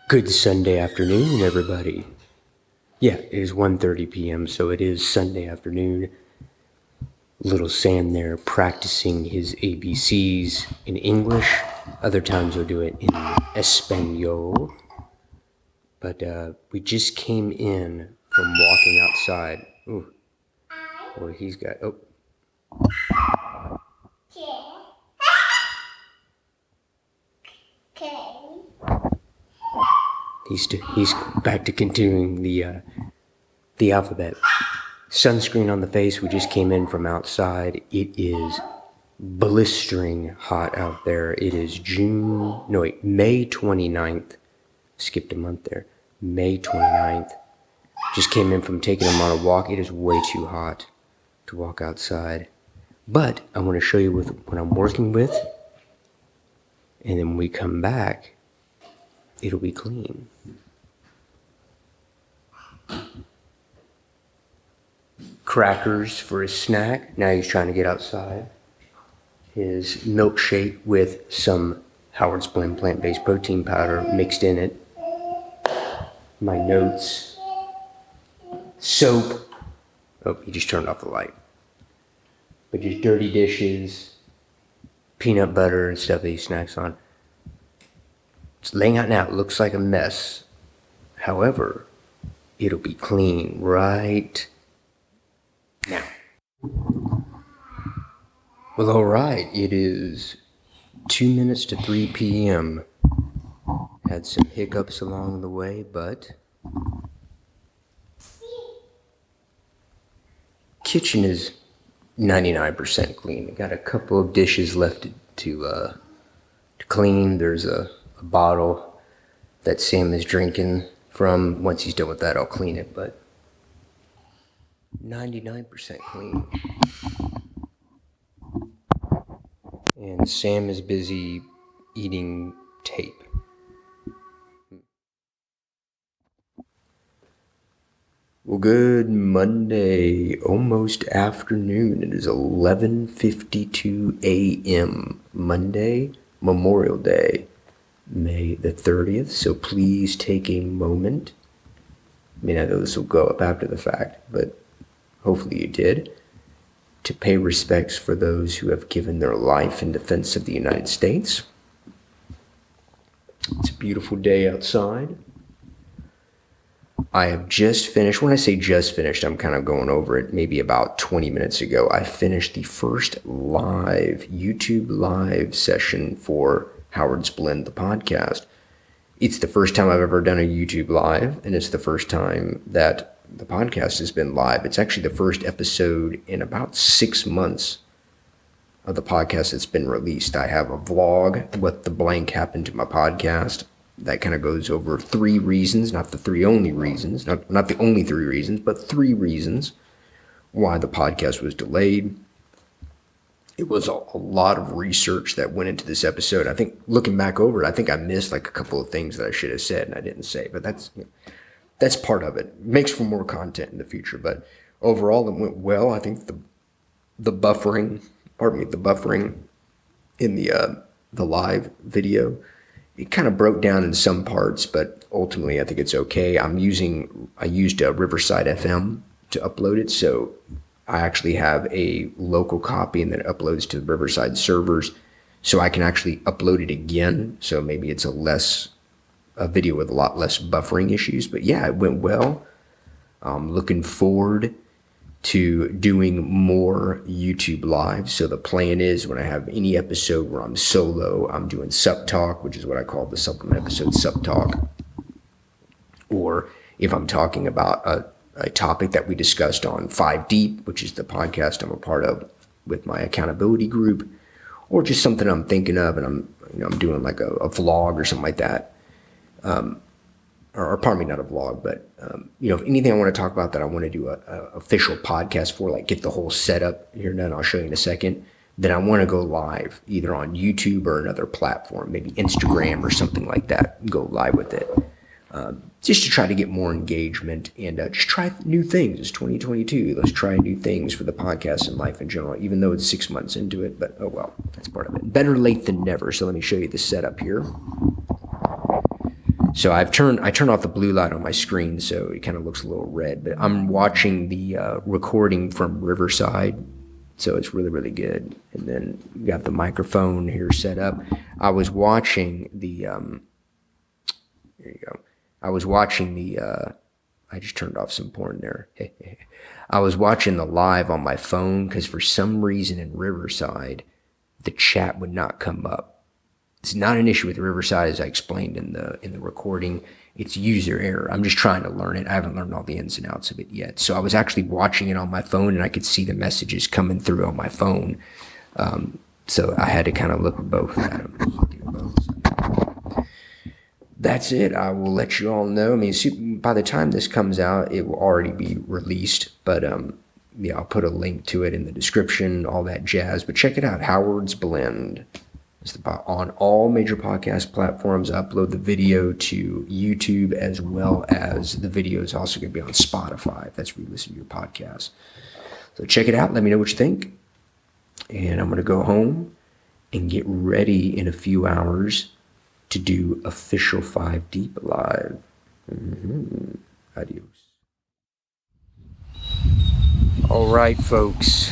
Good Sunday afternoon, everybody. Yeah, it is 1:30 p.m., so it is Sunday afternoon. Little Sam there practicing his ABCs in English. Other times he'll do it in Espanol. But we just came in from walking outside. Ooh, boy, he's got, he's back to continuing the alphabet. Sunscreen on the face. We just came in from outside. It is blistering hot out there. It is May 29th. Skipped a month there. May 29th. Just came in from taking him on a walk. It is way too hot to walk outside. But I want to show you what I'm working with. And then when we come back, it'll be clean. Crackers for his snack. Now he's trying to get outside. His milkshake with some Howard's Blend plant-based protein powder mixed in it. My notes. Soap. Oh, he just turned off the light. But just dirty dishes, peanut butter and stuff that he snacks on. It's laying out now. It looks like a mess. However, it'll be clean right now. Well, all right. It is 2 minutes to 3 p.m. Had some hiccups along the way, but kitchen is 99% clean. I got a couple of dishes left to clean. There's a bottle that Sam is drinking from. Once he's done with that, I'll clean it, but 99% clean. And Sam is busy eating tape. Well, good Monday, almost afternoon. It is 11:52 a.m. Monday, Memorial Day, May the 30th. So please take a moment. I mean, I know this will go up after the fact, but hopefully you did, to pay respects for those who have given their life in defense of the United States. It's a beautiful day outside. I have just finished. When I say just finished, I'm kind of going over it. Maybe about 20 minutes ago, I finished the first YouTube live session for Howard's Blend, the podcast. It's the first time I've ever done a YouTube live, and it's the first time that the podcast has been live. It's actually the first episode in about 6 months of the podcast that's been released. I have a vlog, What the Blank Happened to My Podcast. That kind of goes over 3 reasons, not the 3 only reasons, not the only 3 reasons, but 3 reasons why the podcast was delayed. It was a lot of research that went into this episode. I think looking back over it, I think I missed like a couple of things that I should have said and I didn't say, but that's part of it. It makes for more content in the future, but overall it went well. I think the buffering in the live video, it kind of broke down in some parts, but ultimately I think it's okay. I used Riverside FM to upload it, so I actually have a local copy and then it uploads to the Riverside servers, so I can actually upload it again. So maybe it's a video with a lot less buffering issues. But yeah, it went well. I'm looking forward to doing more YouTube live. So the plan is when I have any episode where I'm solo, I'm doing Sup Talk, which is what I call the supplement episode, Sup Talk. Or if I'm talking about a topic that we discussed on 5 Deep, which is the podcast I'm a part of with my accountability group, or just something I'm thinking of and I'm doing like a vlog or something like that. Or pardon me, not a vlog, but if anything I want to talk about that I want to do a official podcast for, like get the whole setup here done, I'll show you in a second, then I want to go live either on YouTube or another platform, maybe Instagram or something like that, go live with it. Just to try to get more engagement and just try new things. It's 2022. Let's try new things for the podcast and life in general, even though it's 6 months into it, but oh well, that's part of it. Better late than never. So let me show you the setup here. So I turned off the blue light on my screen, so it kind of looks a little red. But I'm watching the recording from Riverside, so it's really, really good. And then we got the microphone here set up. I was watching the here you go. I was watching the I just turned off some porn there. I was watching the live on my phone because for some reason in Riverside, the chat would not come up. It's not an issue with Riverside, as I explained in the recording. It's user error. I'm just trying to learn it. I haven't learned all the ins and outs of it yet. So I was actually watching it on my phone, and I could see the messages coming through on my phone. So I had to kind of look at both at them. That's it. I will let you all know. I mean, by the time this comes out, it will already be released. But yeah, I'll put a link to it in the description, all that jazz. But check it out, Howard's Blend. It's on all major podcast platforms. I upload the video to YouTube, as well as the video is also going to be on Spotify, if that's where you listen to your podcast. So check it out. Let me know what you think. And I'm going to go home and get ready in a few hours to do Official 5 Deep Live. Adios. All right, folks.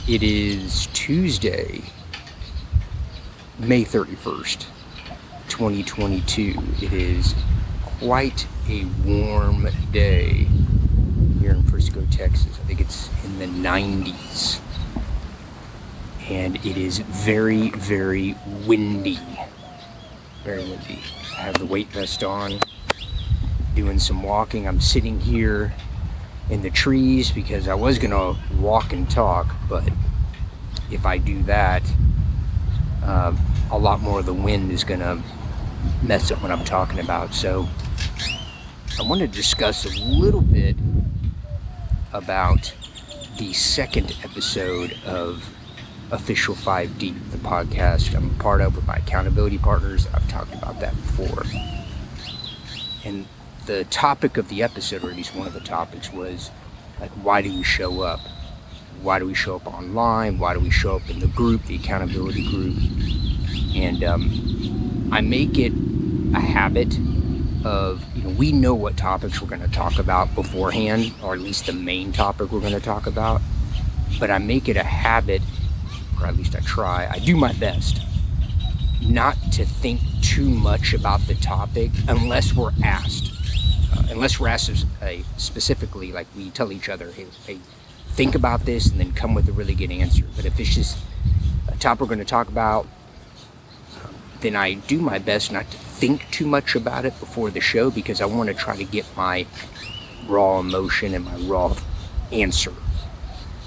It is Tuesday, May 31st, 2022. It is quite a warm day here in Frisco, Texas. I think it's in the 90s. And it is very, very windy. Very windy. I have the weight vest on, doing some walking. I'm sitting here in the trees because I was gonna walk and talk, but if I do that, a lot more of the wind is gonna mess up what I'm talking about. So I want to discuss a little bit about the second episode of Official 5 Deep, the podcast I'm a part of with my accountability partners. I've talked about that before. And the topic of the episode, or at least one of the topics, was like, why do we show up? Why do we show up online? Why do we show up in the group, the accountability group? And I make it a habit of, we know what topics we're going to talk about beforehand, or at least the main topic we're going to talk about. But I make it a habit, or at least I try, I do my best not to think too much about the topic unless we're asked. Unless we're asked specifically, like we tell each other, hey, think about this and then come with a really good answer. But if it's just a topic we're going to talk about, then I do my best not to think too much about it before the show, because I want to try to get my raw emotion and my raw answer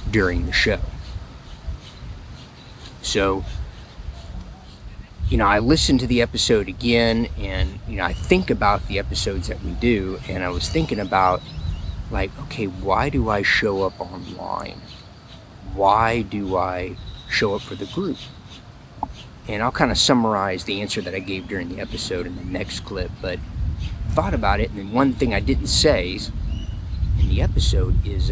during the show. So, I listened to the episode again, and, I think about the episodes that we do, and I was thinking about, like, okay, why do I show up online? Why do I show up for the group? And I'll kind of summarize the answer that I gave during the episode in the next clip, but thought about it, and then one thing I didn't say in the episode is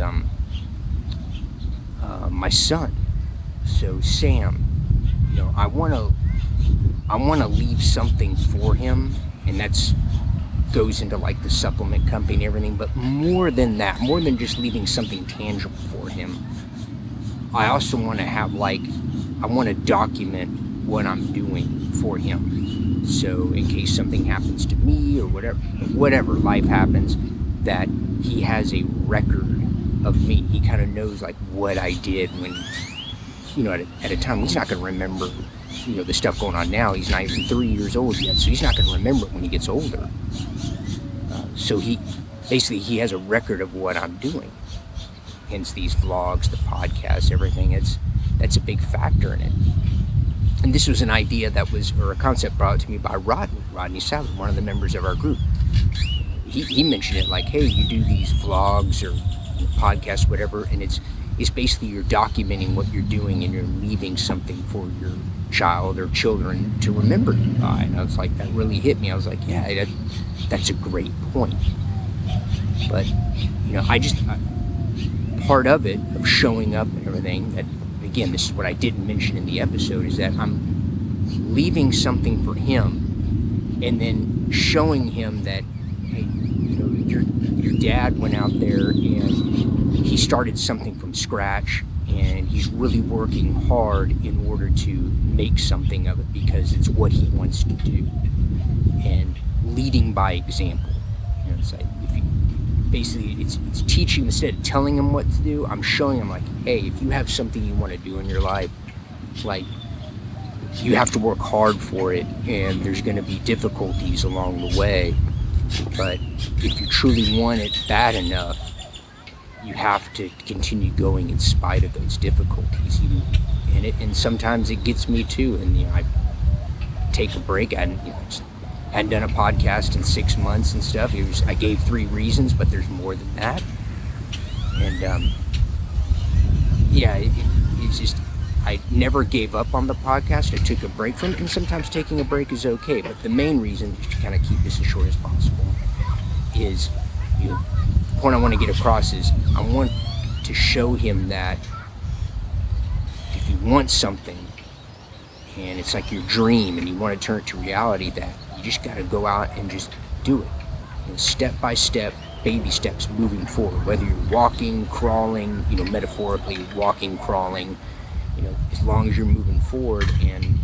my son. So Sam, I want to leave something for him, and that's goes into like the supplement company and everything, but more than that, more than just leaving something tangible for him, I also want to have I want to document what I'm doing for him. So in case something happens to me or whatever life happens, that he has a record of me. He kind of knows like what I did when, at a time. He's not going to remember, the stuff going on now. He's not even 3 years old yet, so he's not going to remember it when he gets older. So he has a record of what I'm doing. Hence these vlogs, the podcasts, everything. That's a big factor in it. And this was an idea or a concept brought to me by Rodney Sadler, one of the members of our group. He mentioned it like, hey, you do these vlogs or podcasts, whatever, and it's basically you're documenting what you're doing and you're leaving something for your child or children to remember you by. And I was like, that really hit me. I was like, yeah, that's a great point. But, part of it, of showing up and everything, that, again, this is what I didn't mention in the episode, is that I'm leaving something for him, and then showing him that, hey, your dad went out there and he started something from scratch, and he's really working hard in order to make something of it because it's what he wants to do, and leading by example. It's like, if you basically, it's teaching instead of telling him what to do. I'm showing him, like, hey, if you have something you want to do in your life, like, you have to work hard for it, and there's going to be difficulties along the way, but if you truly want it bad enough, you have to continue going in spite of those difficulties. And sometimes it gets me too, and I take a break. I hadn't done a podcast in 6 months and stuff. I gave 3 reasons, but there's more than that. And it's just, I never gave up on the podcast. I took a break from it, and sometimes taking a break is okay. But the main reason, just to kind of keep this as short as possible, is the point I want to get across is I want to show him that if you want something and it's like your dream and you want to turn it to reality, that you just got to go out and just do it, step by step, baby steps, moving forward, whether you're walking, crawling, metaphorically walking, crawling, as long as you're moving forward and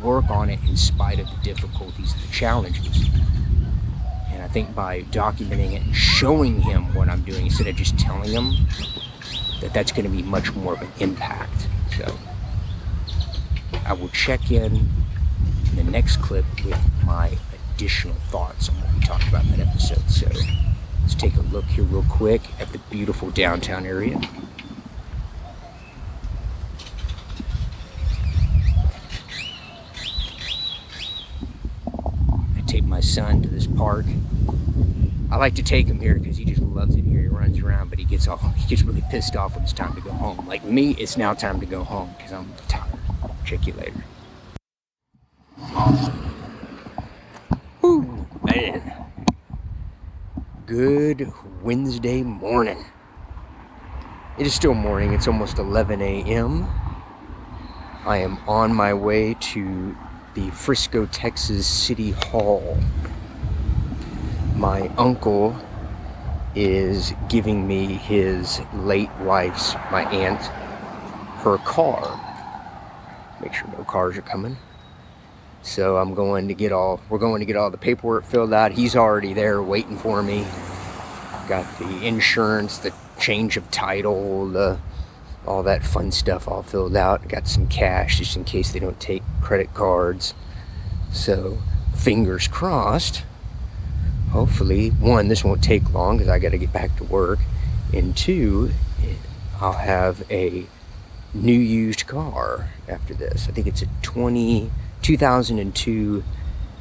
work on it in spite of the difficulties, the challenges. And I think by documenting it and showing him what I'm doing instead of just telling him, that's going to be much more of an impact. So I will check in the next clip with my additional thoughts on what we talked about in that episode. So let's take a look here real quick at the beautiful downtown area. My son to this park. I like to take him here because he just loves it here. He runs around, but he gets really pissed off when it's time to go home. Like me, it's now time to go home because I'm tired. Check you later. Whew, man. Good Wednesday morning. It is still morning. It's almost 11 a.m. I am on my way to the Frisco, Texas City Hall. My uncle is giving me his late wife's, my aunt, her car. Make sure no cars are coming. So we're going to get all the paperwork filled out. He's already there waiting for me. Got the insurance, the change of title, all that fun stuff all filled out. Got some cash just in case they don't take credit cards. So fingers crossed. Hopefully, 1, this won't take long because I got to get back to work. And 2, I'll have a new used car after this. I think it's a 2002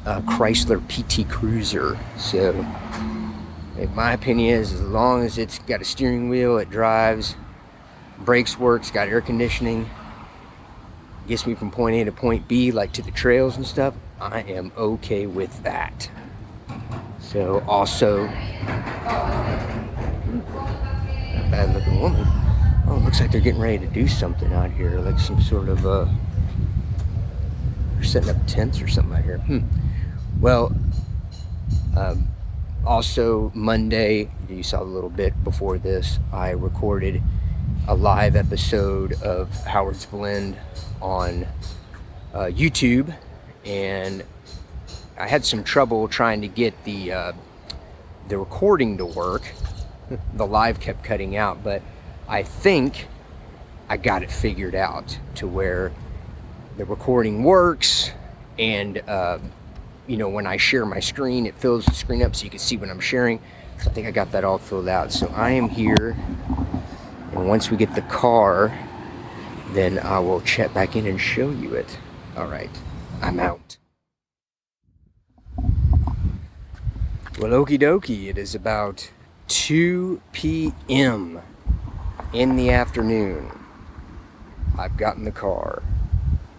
Chrysler PT Cruiser. So my opinion is, as long as it's got a steering wheel, it drives, brakes works, got air conditioning, gets me from point A to point B, like to the trails and stuff, I am okay with that. So also, bad looking woman. Oh, it looks like they're getting ready to do something out here, like some sort of they're setting up tents or something out here. Well, also Monday, you saw a little bit before this, I recorded a live episode of Howard's Blend on YouTube, and I had some trouble trying to get the recording to work. The live kept cutting out, but I think I got it figured out to where the recording works, and when I share my screen, it fills the screen up so you can see what I'm sharing. So I think I got that all filled out. So I am here, and once we get the car, then I will check back in and show you it. All right, I'm out. Well, okie dokie, it is about 2 p.m. in the afternoon. I've gotten the car.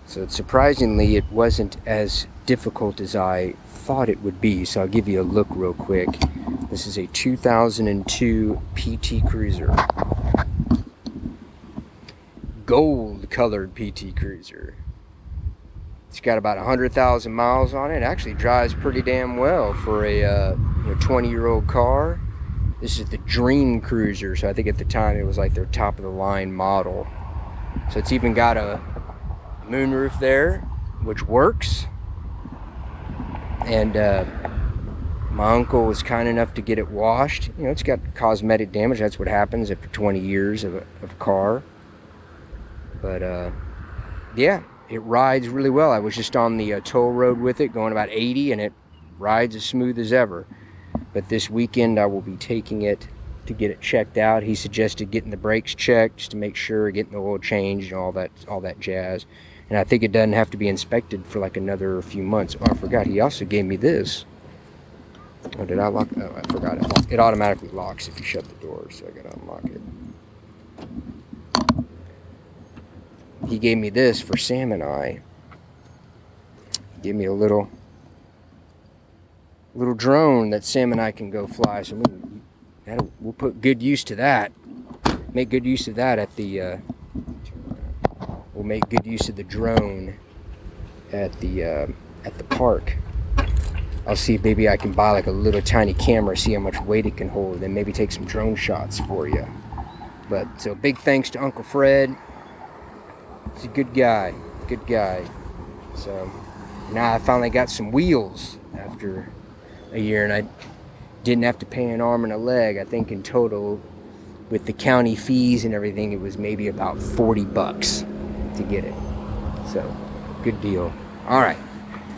So surprisingly, it wasn't as difficult as I thought it would be. So I'll give you a look real quick. This is a 2002 PT Cruiser. Gold colored PT Cruiser. It's got about 100,000 miles on it. It actually drives pretty damn well for a 20-year-old car. This is the Dream Cruiser, so I think at the time it was like their top of the line model. So it's even got a moonroof there, which works. And my uncle was kind enough to get it washed. It's got cosmetic damage. That's what happens after 20 years of a car. But yeah, it rides really well. I was just on the toll road with it, going about 80, and it rides as smooth as ever. But this weekend I will be taking it to get it checked out. He suggested getting the brakes checked just to make sure, getting the oil changed and all that jazz. And I think it doesn't have to be inspected for like another few months. Oh, I forgot, he also gave me this. Oh, did I lock? Oh, I forgot it. It automatically locks if you shut the door, so I gotta unlock it. He gave me this for Sam and I. He gave me a little drone that Sam and I can go fly. So we'll put good use to that. Make good use of that at the. We'll make good use of the drone at the park. I'll see if maybe I can buy like a little tiny camera, see how much weight it can hold, and maybe take some drone shots for you. But so big thanks to Uncle Fred. He's a good guy. So now I finally got some wheels after a year, and I didn't have to pay an arm and a leg. I think in total, with the county fees and everything, it was maybe about $40 to get it. So good deal. All right,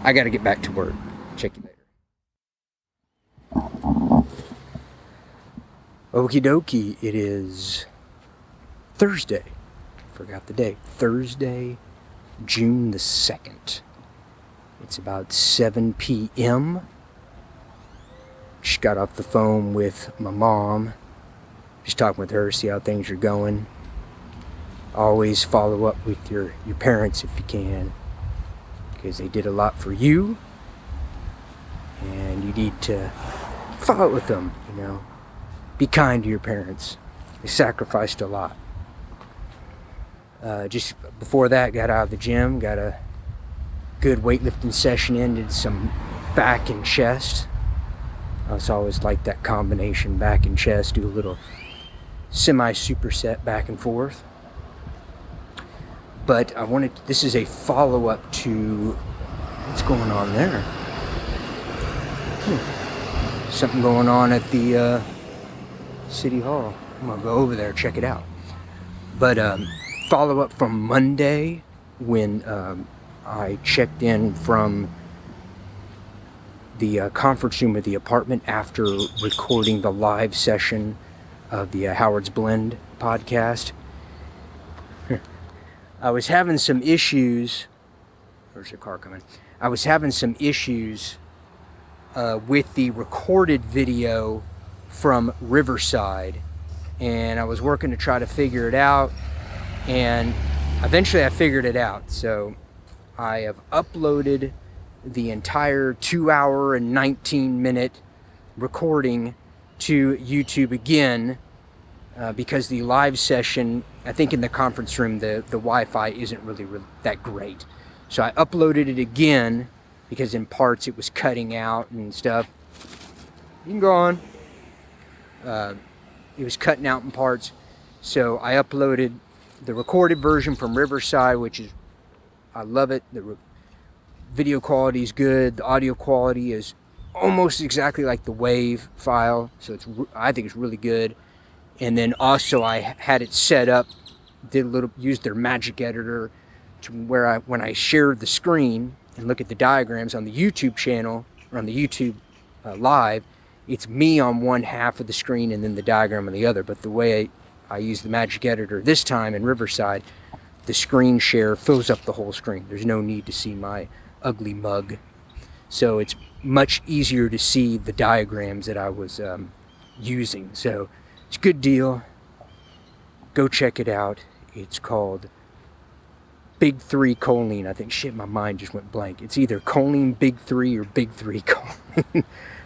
I got to get back to work. Check you later. Okie dokie, it is Thursday. Forgot the day. Thursday, June the 2nd. It's about 7 p.m. Just got off the phone with my mom. Just talking with her, see how things are going. Always follow up with your parents if you can, because they did a lot for you. And you need to follow up with them, Be kind to your parents. They sacrificed a lot. Just before that, got out of the gym, got a good weightlifting session in, did some back and chest. It's always like that combination, back and chest, do a little semi-superset back and forth. But this is a follow-up to, what's going on there? Something going on at the City Hall. I'm gonna go over there, check it out. But follow up from Monday when I checked in from the conference room of the apartment after recording the live session of the Howard's Blend podcast. I was having some issues. There's a car coming. I was having some issues with the recorded video from Riverside, and I was working to try to figure it out, and eventually I figured it out. So I have uploaded the entire 2-hour and 19-minute recording to YouTube again, because the live session, I think in the conference room, the Wi-Fi isn't really that great. So I uploaded it again, because in parts it was cutting out and stuff. You can go on. It was cutting out in parts. So I uploaded the recorded version from Riverside, which is, I love it. The video quality is good. The audio quality is almost exactly like the WAV file. So I think it's really good. And then also I had it set up, used their magic editor to where when I shared the screen and look at the diagrams on the YouTube channel, or on the YouTube live, it's me on one half of the screen and then the diagram on the other. But the way I use the magic editor this time in Riverside, the screen share fills up the whole screen. There's no need to see my ugly mug. So it's much easier to see the diagrams that I was using. So it's a good deal. Go check it out. It's called Big Three Choline. I think, shit, my mind just went blank. It's either Choline Big Three or Big Three Choline.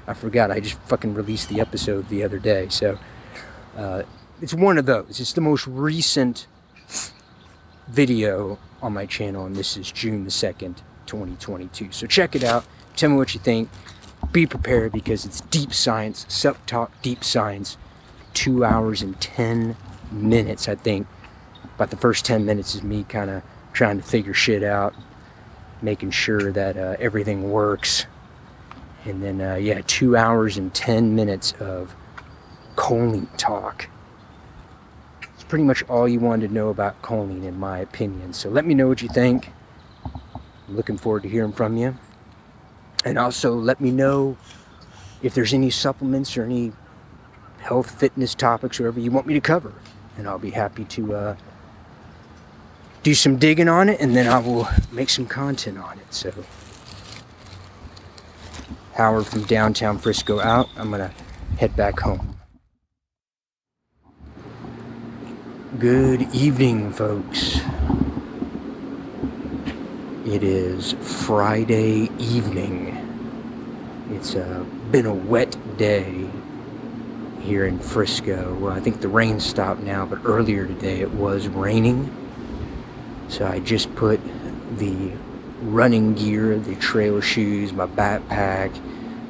I forgot. I just fucking released the episode the other day. So it's one of those. It's the most recent video on my channel, and this is June the 2nd. 2022. So check it out. Tell me what you think. Be prepared, because it's deep science, self-taught deep science. 2 hours and 10 minutes, I think. About the first 10 minutes is me kind of trying to figure shit out, making sure that everything works. And then, 2 hours and 10 minutes of choline talk. It's pretty much all you wanted to know about choline, in my opinion. So let me know what you think. I'm looking forward to hearing from you. And also let me know if there's any supplements or any health, fitness topics, whatever you want me to cover. And I'll be happy to do some digging on it, and then I will make some content on it. So, Howard from downtown Frisco out. I'm going to head back home. Good evening, folks. It is Friday evening. It's been a wet day here in Frisco. Well, I think the rain stopped now, but earlier today it was raining. So I just put the running gear, the trail shoes, my backpack,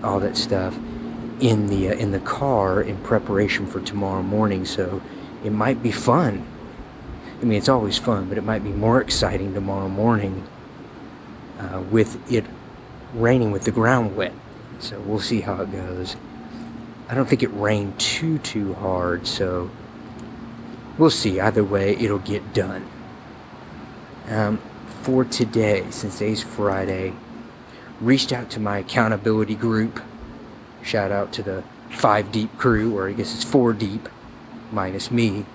all that stuff in the car in preparation for tomorrow morning. So it might be fun. I mean, it's always fun, but it might be more exciting tomorrow morning with it raining, with the ground wet. So we'll see how it goes. I don't think it rained too hard, so we'll see. Either way, it'll get done. For today, since today's Friday, reached out to my accountability group. Shout out to the 5 Deep crew, or I guess it's 4 Deep, minus me,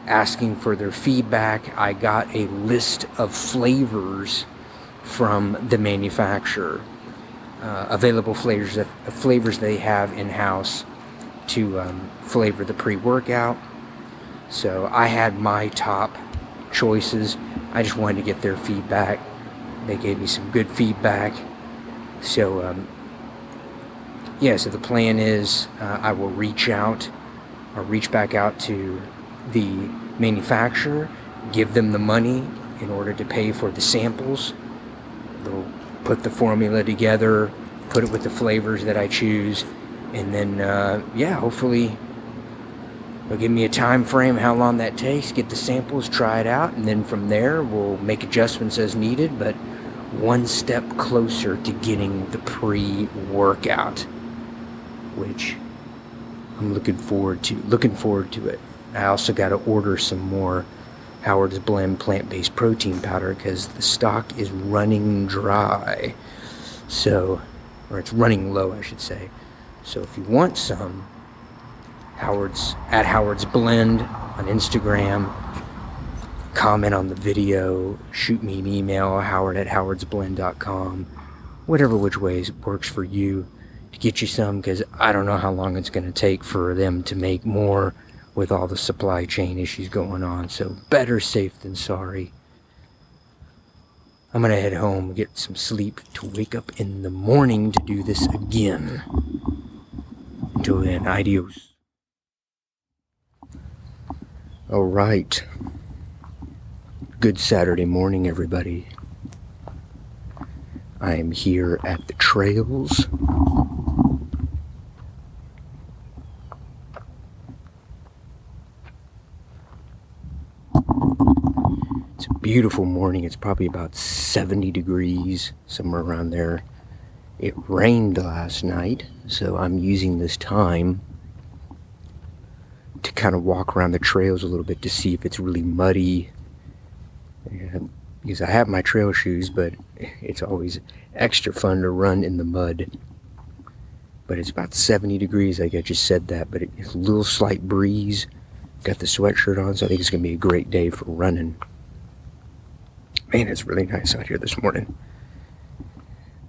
asking for their feedback. I got a list of flavors from the manufacturer, available flavors they have in-house to flavor the pre-workout. So I had my top choices. I just wanted to get their feedback. They gave me some good feedback. So so the plan is I will reach back out to the manufacturer, give them the money in order to pay for the samples. They'll put the formula together, put it with the flavors that I choose, and then hopefully they'll give me a time frame, how long that takes, get the samples, try it out, and then from there we'll make adjustments as needed, but one step closer to getting the pre-workout, which I'm looking forward to it. I also got to order some more Howard's Blend plant-based protein powder, because the stock is running dry. So, or it's running low, I should say. So if you want some, at Howard's Blend on Instagram, comment on the video, shoot me an email, howard@howardsblend.com, whatever which ways works for you, to get you some, because I don't know how long it's going to take for them to make more with all the supply chain issues going on. So better safe than sorry. I'm going to head home and get some sleep to wake up in the morning to do this again. Until then, adios. All right. Good Saturday morning, everybody. I am here at the trails. It's a beautiful morning. It's probably about 70 degrees, somewhere around there. It rained last night, so I'm using this time to kind of walk around the trails a little bit to see if it's really muddy. Because I have my trail shoes, but it's always extra fun to run in the mud. But it's about 70 degrees, like I just said that, but it's a little slight breeze. Got the sweatshirt on, so I think it's going to be a great day for running. Man, it's really nice out here this morning.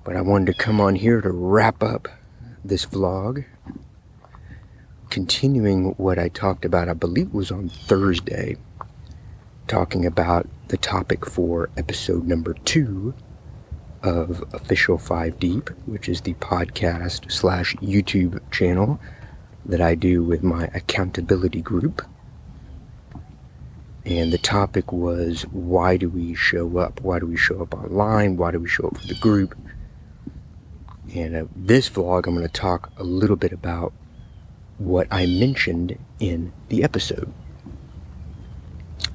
But I wanted to come on here to wrap up this vlog, continuing what I talked about, I believe it was on Thursday, talking about the topic for episode number 2 of Official 5 Deep, which is the podcast / YouTube channel that I do with my accountability group. And the topic was, why do we show up? Why do we show up online? Why do we show up for the group? And this vlog, I'm going to talk a little bit about what I mentioned in the episode.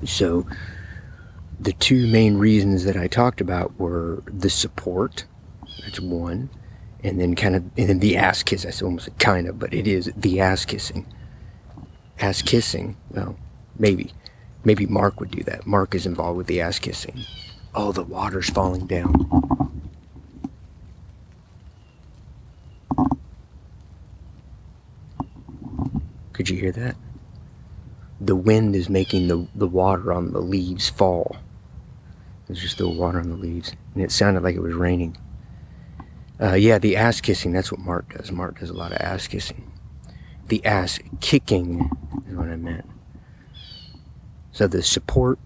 So the two main reasons that I talked about were the support. That's one. And then the ass kiss. I almost said kind of, but it is the ass kissing. Ass kissing. Well, maybe Mark would do that. Mark is involved with the ass kissing. Oh, the water's falling down. Could you hear that? The wind is making the water on the leaves fall. There's just still water on the leaves. And it sounded like it was raining. Yeah, the ass kissing, that's what Mark does. Mark does a lot of ass kissing. The ass kicking is what I meant. So the support,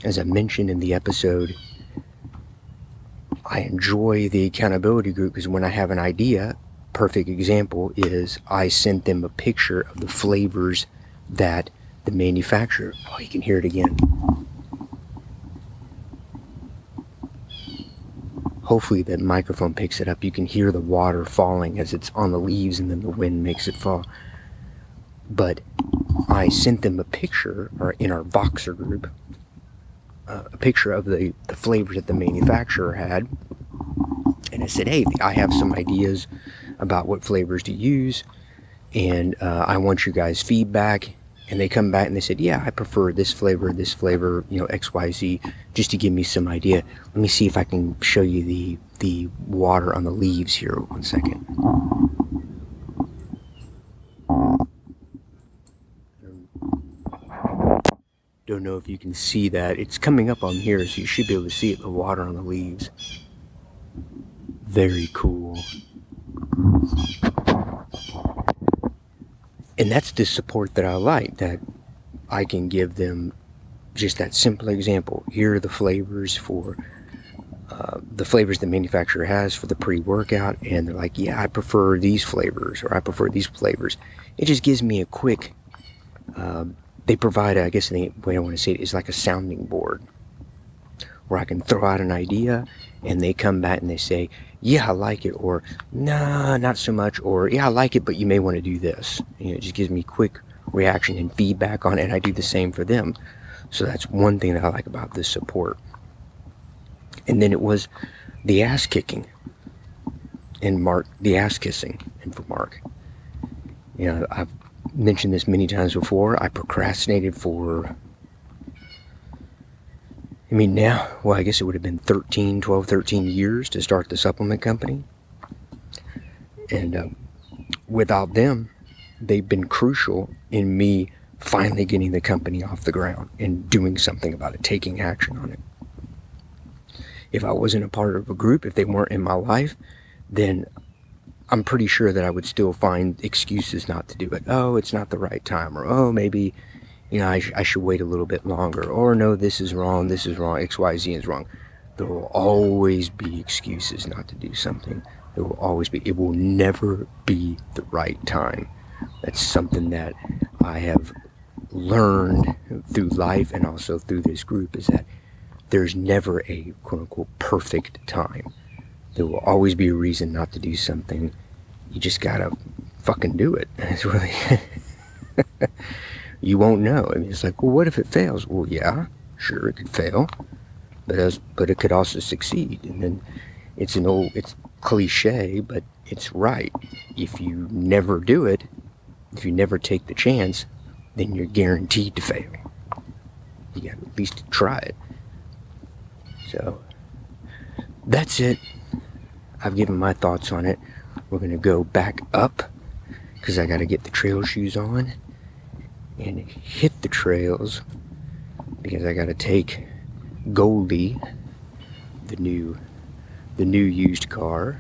as I mentioned in the episode, I enjoy the accountability group because when I have an idea, perfect example is I sent them a picture of the flavors that the manufacturer, oh, you can hear it again. Hopefully that microphone picks it up. You can hear the water falling as it's on the leaves and then the wind makes it fall. But I sent them a picture, or in our Voxer group, a picture of the flavors that the manufacturer had. And I said, hey, I have some ideas about what flavors to use, and I want you guys' feedback. And they come back and they said, yeah, I prefer this flavor, XYZ, just to give me some idea. Let me see if I can show you the water on the leaves here. 1 second. Don't know if you can see that. It's coming up on here, so you should be able to see it, the water on the leaves. Very cool. And that's the support that I like, that I can give them just that simple example. Here are the flavors for the flavors the manufacturer has for the pre-workout, and they're like, yeah, I prefer these flavors, or I prefer these flavors. It just gives me a quick, they provide, I guess the way I want to say it is like a sounding board, where I can throw out an idea, and they come back and they say, yeah, I like it, or nah, not so much, or yeah, I like it, but you may want to do this. It just gives me quick reaction and feedback on it, and I do the same for them. So that's one thing that I like about this support. And then it was the ass kicking, and Mark, the ass kissing, and for Mark. I've mentioned this many times before. I procrastinated for, now, well, I guess it would have been 12, 13 years to start the supplement company. And without them, they've been crucial in me finally getting the company off the ground and doing something about it, taking action on it. If I wasn't a part of a group, if they weren't in my life, then I'm pretty sure that I would still find excuses not to do it. Oh, it's not the right time, or oh, maybe I should wait a little bit longer, or no, this is wrong, XYZ is wrong. There will always be excuses not to do something. There will always be. It will never be the right time. That's something that I have learned through life and also through this group, is that there's never a quote-unquote perfect time. There will always be a reason not to do something. You just gotta fucking do it. It's really... You won't know. It's like, well, what if it fails? Well, yeah, sure, it could fail, but it could also succeed. And then it's cliche, but it's right. If you never do it, if you never take the chance, then you're guaranteed to fail. You got to at least try it. So that's it. I've given my thoughts on it. We're gonna go back up because I got to get the trail shoes on and hit the trails, because I gotta take Goldie, the new used car.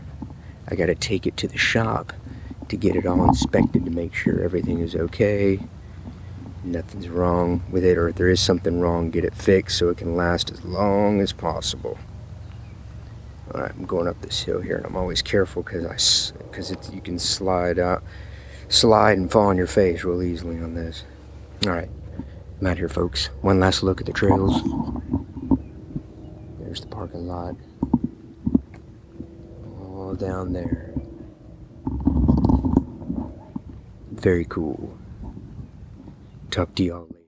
I gotta take it to the shop to get it all inspected to make sure everything is okay, nothing's wrong with it, or if there is something wrong, get it fixed so it can last as long as possible. Alright, I'm going up this hill here, and I'm always careful because you can slide and fall on your face real easily on this. Alright, I'm out here, folks. One last look at the trails. There's the parking lot. All down there. Very cool. Talk to y'all later.